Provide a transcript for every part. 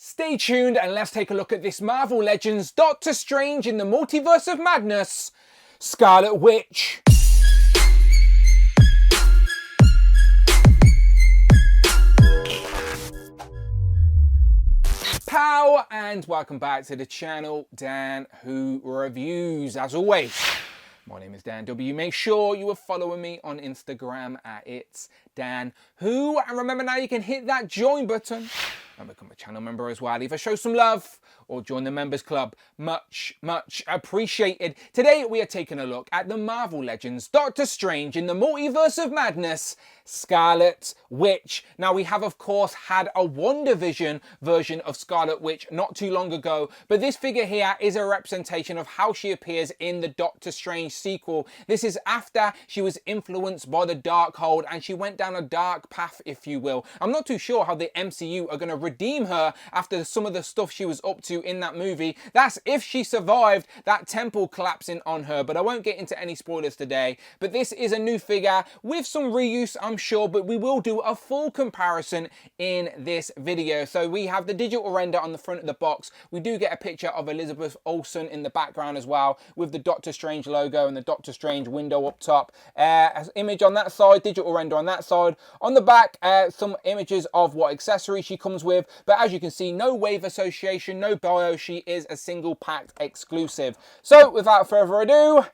Stay tuned and let's take a look at this Marvel Legends Doctor Strange in the Multiverse of Madness, Scarlet Witch. Pow and welcome back to the channel, Dan Who Reviews. As always, my name is Dan W. Make sure you are following me on Instagram at It's Dan Who. And remember now you can hit that join button and become a channel member as well. Either show some love or join the members club. Much appreciated. Today we are taking a look at the Marvel Legends Doctor Strange in the Multiverse of Madness, Scarlet Witch. Now we have of course had a WandaVision version of Scarlet Witch not too long ago, but this figure here is a representation of how she appears in the Doctor Strange sequel. This is after she was influenced by the Darkhold and she went down a dark path, if you will. I'm not too sure how the MCU are going to redeem her after some of the stuff she was up to in that movie. That's if she survived that temple collapsing on her, but I won't get into any spoilers today. But this is a new figure with some reuse, I'm sure, but we will do a full comparison in this video. So we have the digital render on the front of the box. We do get a picture of Elizabeth Olsen in the background as well, with the Doctor Strange logo and the Doctor Strange window up top. Image on that side, digital render on that side. On the back, some images of what accessories she comes with, but as you can see, no wave association, no bio. She is a single packed exclusive. So without further ado,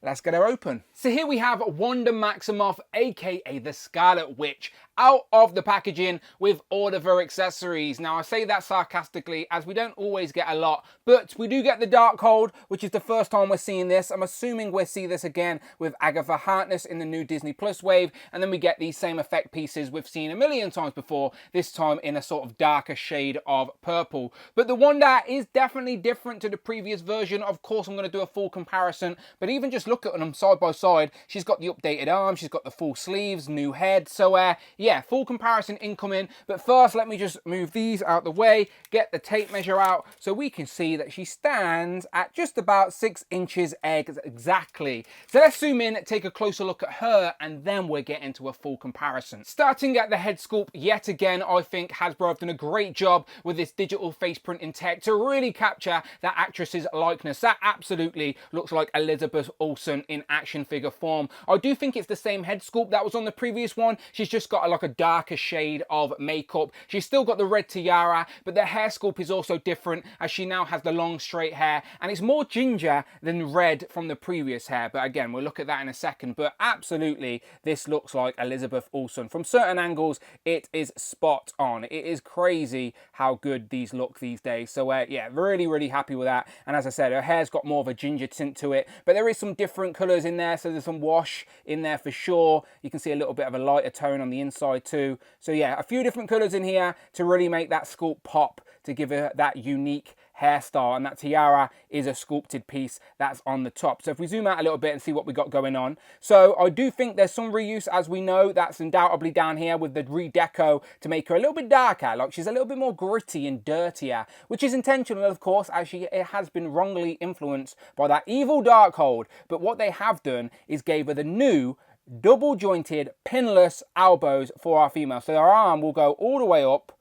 let's get her open. So here we have Wanda Maximoff, aka the Scarlet Witch, out of the packaging with all of her accessories. Now I say that sarcastically as we don't always get a lot, but we do get the Darkhold, which is the first time we're seeing this. I'm assuming we'll see this again with Agatha Harkness in the new Disney Plus wave, and then we get these same effect pieces we've seen a million times before, this time in a sort of darker shade of purple. But the Wanda is definitely different to the previous version. Of course I'm going to do a full comparison, but even just look at them side by side. She's got the updated arm, she's got the full sleeves, new head. So yeah, full comparison incoming. But first, let me just move these out the way, get the tape measure out so we can see that she stands at just about 6 inches exactly. So let's zoom in, take a closer look at her, and then we'll get into a full comparison. Starting at the head sculpt, yet again, I think Hasbro have done a great job with this digital face printing tech to really capture that actress's likeness. That absolutely looks like Elizabeth Olsen in action figure form. I do think it's the same head sculpt that was on the previous one. She's just got like a darker shade of makeup. She's still got the red tiara, but the hair sculpt is also different as she now has the long straight hair, and it's more ginger than red from the previous hair. But again, we'll look at that in a second. But absolutely, this looks like Elizabeth Olsen. From certain angles, it is spot on. It is crazy how good these look these days. So yeah, really happy with that. And as I said, her hair's got more of a ginger tint to it, but there is some different colors in there. So there's some wash in there for sure. You can see a little bit of a lighter tone on the inside too. So yeah, a few different colors in here to really make that sculpt pop, to give her that unique hairstyle. And that tiara is a sculpted piece that's on the top. So if we zoom out a little bit and see what we got going on. So I do think there's some reuse, as we know. That's undoubtedly down here with the redeco to make her a little bit darker, like she's a little bit more gritty and dirtier, which is intentional, of course, as she has been wrongly influenced by that evil Darkhold. But what they have done is gave her the new double jointed pinless elbows for our female. So her arm will go all the way up,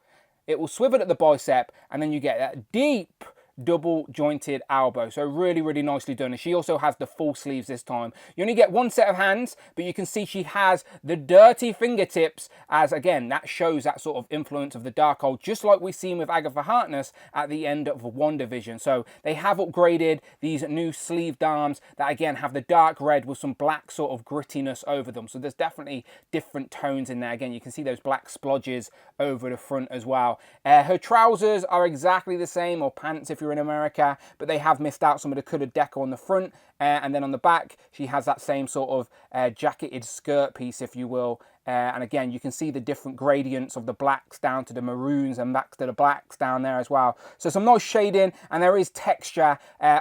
it will swivel at the bicep, and then you get that deep double jointed elbow. So really nicely done. And she also has the full sleeves this time. You only get one set of hands, but you can see she has the dirty fingertips, as again that shows that sort of influence of the Darkhold, just like we've seen with Agatha Harkness at the end of WandaVision. So they have upgraded these new sleeved arms that again have the dark red with some black sort of grittiness over them. So there's definitely different tones in there. Again, you can see those black splodges over the front as well. Her trousers are exactly the same, or pants if you're in America, but they have missed out some of the coloured deco on the front, and then on the back she has that same sort of jacketed skirt piece, if you will. And again, you can see the different gradients of the blacks down to the maroons and back to the blacks down there as well. So some nice shading, and there is texture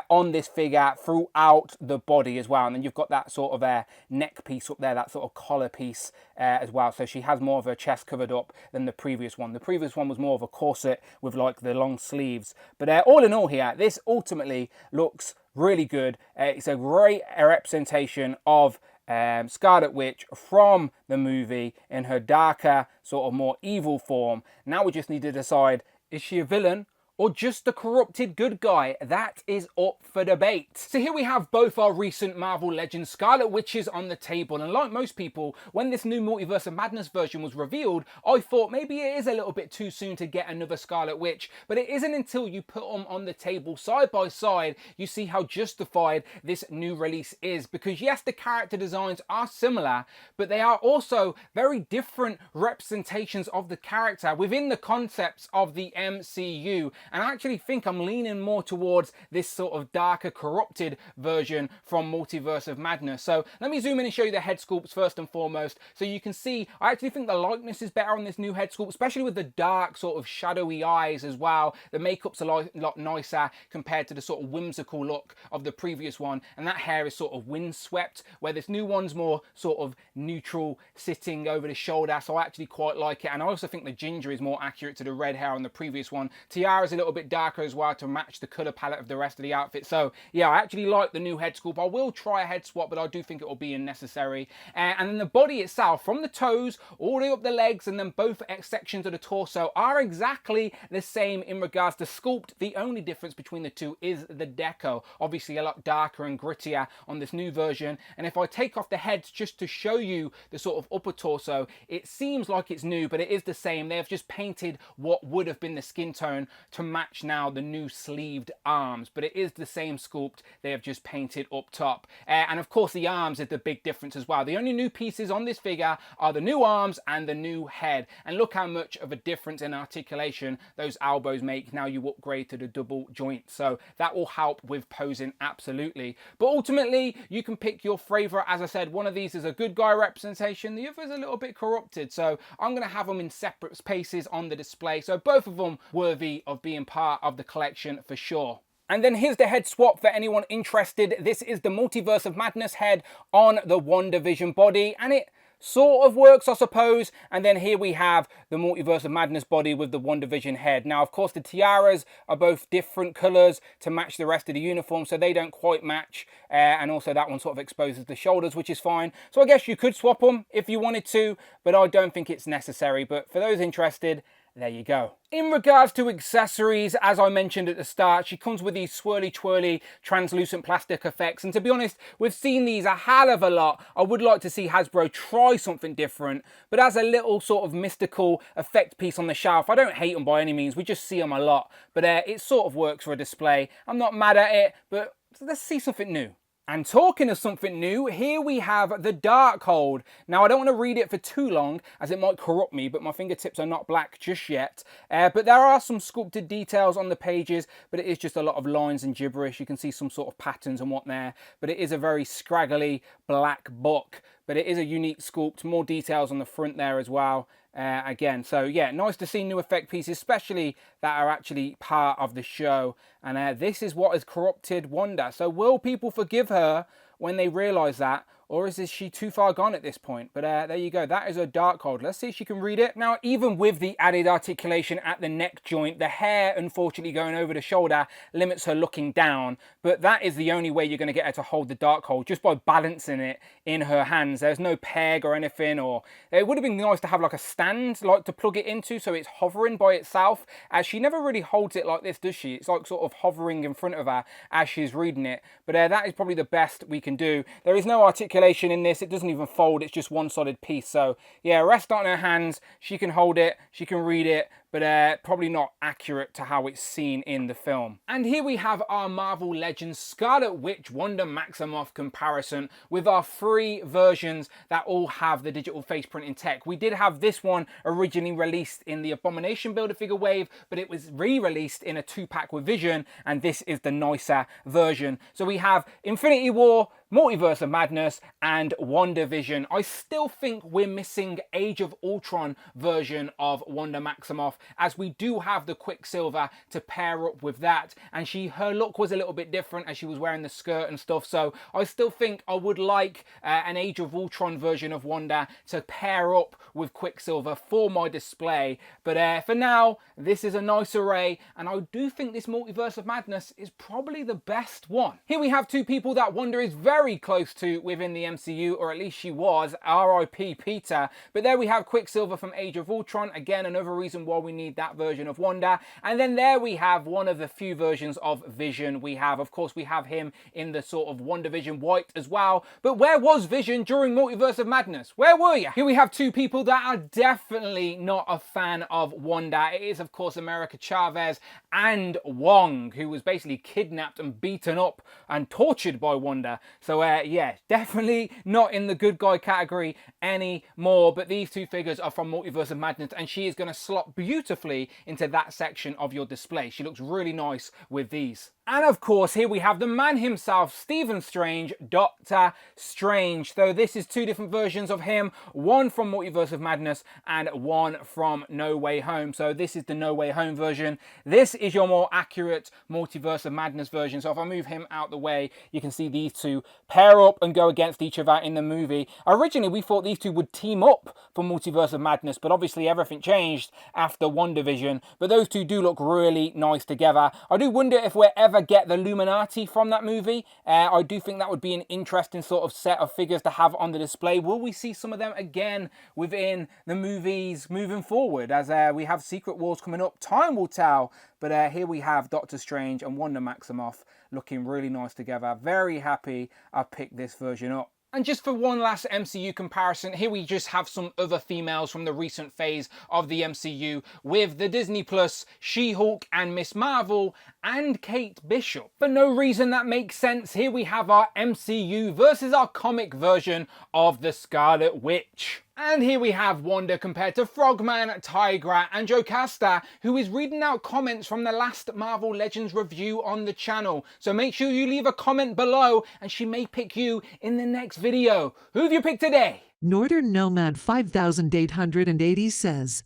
on this figure throughout the body as well. And then you've got that sort of neck piece up there, that sort of collar piece as well. So she has more of her chest covered up than the previous one. The previous one was more of a corset with like the long sleeves. But all in all here, this ultimately looks really good. It's a great representation of Scarlet Witch from the movie in her darker, sort of more evil form. Now we just need to decide, is she a villain or just a corrupted good guy? That is up for debate. So here we have both our recent Marvel Legends Scarlet Witches on the table, and like most people, when this new Multiverse of Madness version was revealed, I thought maybe it is a little bit too soon to get another Scarlet Witch, but it isn't until you put them on the table side by side you see how justified this new release is, because yes, the character designs are similar, but they are also very different representations of the character within the concepts of the MCU, and I actually think I'm leaning more towards this sort of darker, corrupted version from Multiverse of Madness. So let me zoom in and show you the head sculpts first and foremost, so you can see I actually think the likeness is better on this new head sculpt, especially with the dark sort of shadowy eyes as well. The makeup's a lot nicer compared to the sort of whimsical look of the previous one, and that hair is sort of windswept, where this new one's more sort of neutral, sitting over the shoulder, so I actually quite like it. And I also think the ginger is more accurate to the red hair on the previous one. Tiara's a little bit darker as well to match the colour palette of the rest of the outfit. So yeah, I actually like the new head sculpt. I will try a head swap, but I do think it will be unnecessary. And then the body itself, from the toes all the way up the legs and then both sections of the torso, are exactly the same in regards to sculpt. The only difference between the two is the deco, obviously a lot darker and grittier on this new version. And if I take off the heads just to show you the sort of upper torso, it seems like it's new, but it is the same. They have just painted what would have been the skin tone to match now the new sleeved arms, but it is the same sculpt. They have just painted up top. And of course the arms is the big difference as well. The only new pieces on this figure are the new arms and the new head. And look how much of a difference in articulation those elbows make now you upgrade to the double joint. So that will help with posing, absolutely. But ultimately, you can pick your favorite. As I said, one of these is a good guy representation, the other is a little bit corrupted. So I'm going to have them in separate spaces on the display. So both of them worthy of being part of the collection for sure. And then here's the head swap for anyone interested. This is the Multiverse of Madness head on the WandaVision body, and it sort of works, I suppose. And then here we have the Multiverse of Madness body with the WandaVision head. Now, of course, the tiaras are both different colours to match the rest of the uniform, so they don't quite match. And also that one sort of exposes the shoulders, which is fine. So I guess you could swap them if you wanted to, but I don't think it's necessary. But for those interested, there you go. In regards to accessories, as I mentioned at the start, she comes with these swirly twirly translucent plastic effects, and to be honest, we've seen these a hell of a lot. I would like to see Hasbro try something different, but as a little sort of mystical effect piece on the shelf, I don't hate them by any means. We just see them a lot, but it sort of works for a display. I'm not mad at it, but let's see something new. And talking of something new, here we have the Darkhold. Now, I don't want to read it for too long, as it might corrupt me, but my fingertips are not black just yet. But there are some sculpted details on the pages, but it is just a lot of lines and gibberish. You can see some sort of patterns and what there, but it is a very scraggly black book. But it is a unique sculpt, more details on the front there as well. Again, so yeah, nice to see new effect pieces, especially that are actually part of the show. And this is what has corrupted Wanda. So will people forgive her when they realise that? Or is she too far gone at this point? But there you go. That is a Darkhold. Let's see if she can read it. Now, even with the added articulation at the neck joint, the hair, unfortunately, going over the shoulder limits her looking down. But that is the only way you're going to get her to hold the Darkhold, just by balancing it in her hands. There's no peg or anything. Or it would have been nice to have like a stand, like to plug it into, so it's hovering by itself. As she never really holds it like this, does she? It's like sort of hovering in front of her as she's reading it. But that is probably the best we can do. There is no articulation in this. It doesn't even fold. It's just one solid piece. So yeah, rest on her hands. She can hold it. She can read it. But probably not accurate to how it's seen in the film. And here we have our Marvel Legends Scarlet Witch Wanda Maximoff comparison with our 3 versions that all have the digital face printing tech. We did have this one originally released in the Abomination Build-A-Figure wave, but it was re-released in a 2-pack with Vision, and this is the nicer version. So we have Infinity War, Multiverse of Madness, and WandaVision. I still think we're missing Age of Ultron version of Wanda Maximoff, as we do have the Quicksilver to pair up with that, and her look was a little bit different as she was wearing the skirt and stuff. So I still think I would like an Age of Ultron version of Wanda to pair up with Quicksilver for my display. But for now, this is a nice array, and I do think this Multiverse of Madness is probably the best one. Here we have 2 people that Wanda is very close to within the MCU, or at least she was, R.I.P. Peter. But there we have Quicksilver from Age of Ultron. Again, another reason why we need that version of Wanda. And then there we have one of the few versions of Vision we have. Of course, we have him in the sort of WandaVision white as well. But where was Vision during Multiverse of Madness? Where were you? Here we have two people that are definitely not a fan of Wanda. It is, of course, America Chavez and Wong, who was basically kidnapped and beaten up and tortured by Wanda. So, yeah, definitely not in the good guy category anymore. But these two figures are from Multiverse of Madness, and she is going to slot beautifully into that section of your display. She looks really nice with these. And of course, here we have the man himself, Stephen Strange, Doctor Strange. So this is two different versions of him, one from Multiverse of Madness and one from No Way Home. So this is the No Way Home version. This is your more accurate Multiverse of Madness version. So if I move him out the way, you can see these two pair up and go against each other in the movie. Originally, we thought these two would team up for Multiverse of Madness, but obviously everything changed after WandaVision. But those two do look really nice together. I do wonder if we're ever get the Illuminati from that movie. I do think that would be an interesting sort of set of figures to have on the display. Will we see some of them again within the movies moving forward, as we have Secret Wars coming up? Time will tell. But here we have Doctor Strange and Wanda Maximoff looking really nice together. Very happy I picked this version up. And just for one last MCU comparison, here we just have some other females from the recent phase of the MCU with the Disney Plus She-Hulk and Miss Marvel and Kate Bishop. For no reason that makes sense, here we have our MCU versus our comic version of the Scarlet Witch. And here we have Wanda compared to Frogman, Tigra and Jocasta, who is reading out comments from the last Marvel Legends review on the channel. So make sure you leave a comment below and she may pick you in the next video. Who have you picked today? Northern Nomad 5880 says,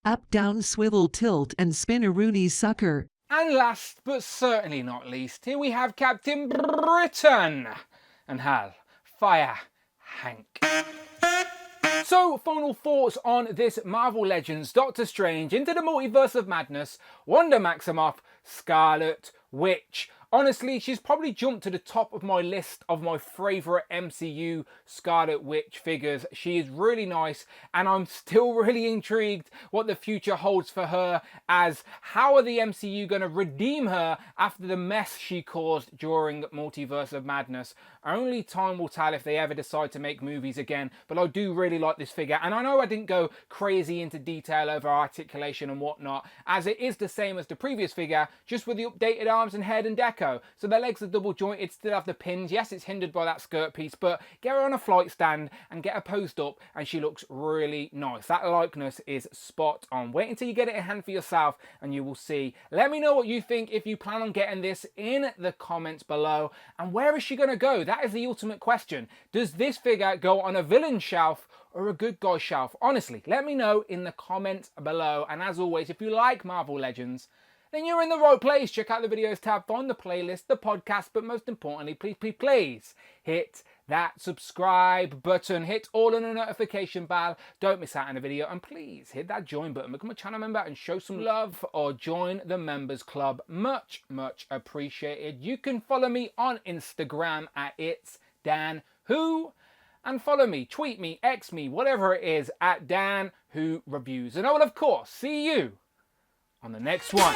up, down, swivel, tilt, and spin a Rooney sucker. And last but certainly not least, here we have Captain Britain and Hal, Fire, Hank. So, final thoughts on this Marvel Legends Doctor Strange Into the Multiverse of Madness, Wanda Maximoff, Scarlet Witch. Honestly, she's probably jumped to the top of my list of my favourite MCU Scarlet Witch figures. She is really nice, and I'm still really intrigued what the future holds for her, as how are the MCU going to redeem her after the mess she caused during Multiverse of Madness? Only time will tell if they ever decide to make movies again, but I do really like this figure, and I know I didn't go crazy into detail over articulation and whatnot, as it is the same as the previous figure, just with the updated arms and head and deco. So the legs are double jointed, still have the pins. Yes, it's hindered by that skirt piece, but get her on a flight stand and get her posed up and she looks really nice. That likeness is spot on. Wait until you get it in hand for yourself and you will see. Let me know what you think if you plan on getting this in the comments below. And where is she going to go? That is the ultimate question. Does this figure go on a villain shelf or a good guy shelf? Honestly, let me know in the comments below. And as always, if you like Marvel Legends, then you're in the right place. Check out the videos tab, find the playlist, the podcast, but most importantly, please hit that subscribe button, hit all on the notification bell, don't miss out on a video, and please hit that join button, become a channel member and show some love, or join the members club. Much appreciated. You can follow me on Instagram at It's Dan Who, and follow me, tweet me, X me, whatever it is, at Dan Who Reviews. And I will of course see you on the next one.